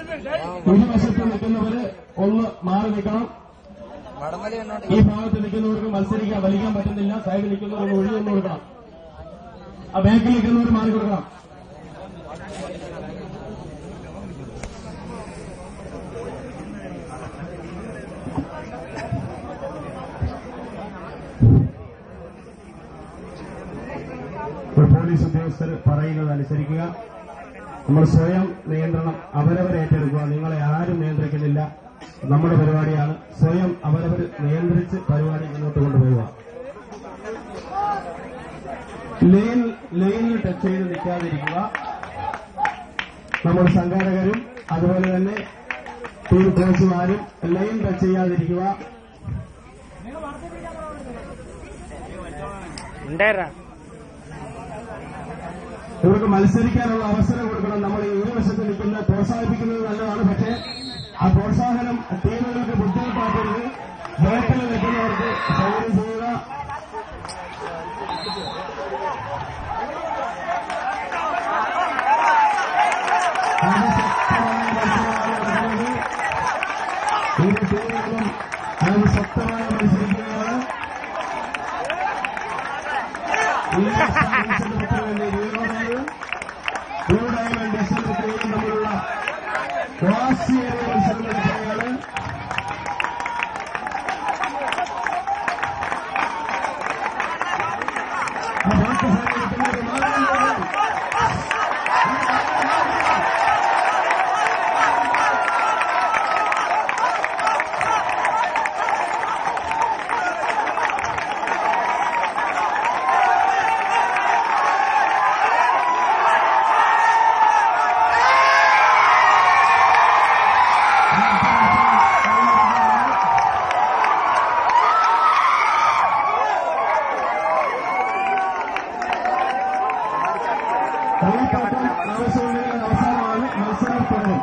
ഇരുവശത്ത് നിൽക്കുന്നവര് ഒന്ന് മാറി നിൽക്കണം. ഈ ഭാഗത്ത് നിൽക്കുന്നവർക്ക് മത്സരിക്കാൻ വലിക്കാൻ പറ്റുന്നില്ല. സൈഡിൽ നിൽക്കുന്നവർക്ക് ഒഴിഞ്ഞൊന്നു കൊടുക്കണം. ആ ബാക്കിൽ നിൽക്കുന്നവർ മാറി കൊടുക്കണം. പോലീസ് ഉദ്യോഗസ്ഥർ പറയുന്നത് അനുസരിക്കുക. നമ്മൾ സ്വയം നിയന്ത്രണം അവരവരെ ഏറ്റെടുക്കുക. നിങ്ങളെ ആരും നിയന്ത്രിക്കുന്നില്ല. നമ്മുടെ പരിപാടിയാണ്. സ്വയം അവരവർ നിയന്ത്രിച്ച് പരിപാടി മുന്നോട്ട് കൊണ്ടുപോവുക. ലൈനിൽ ടച്ച് ചെയ്ത് നിൽക്കാതിരിക്കുക. നമ്മൾ സംഘാടകരും അതുപോലെ തന്നെ ടീം കോച്ചുമാരും ലൈൻ ടച്ച് ചെയ്യാതിരിക്കുക. ഇവർക്ക് മത്സരിക്കാനുള്ള അവസരം കൊടുക്കണം. നമ്മൾ ഈ ഇരുവശത്ത് നിൽക്കുന്ന പ്രോത്സാഹിപ്പിക്കുന്നത് നല്ലതാണ്. പക്ഷേ ആ പ്രോത്സാഹനം ടീമുകൾക്ക് ബുദ്ധിമുട്ടാക്കരുത്. ബാക്കിൽ നിൽക്കുന്നവർക്ക് സൗകര്യം ചെയ്യുക. ഇരു ടീമുകളും അതിശക്തമായി മത്സരിക്കുകയാണ്. ബ്ലൂ ഡയമണ്ട് ഡിസംബറിൽ തമ്മിലുള്ള വാശിയേറിയ മത്സരം നടക്കുകയാണ്. കളിപ്പാട്ടം ആവശ്യമുണ്ടെങ്കിൽ അവസാനമാണ്. മത്സരം തുടരും.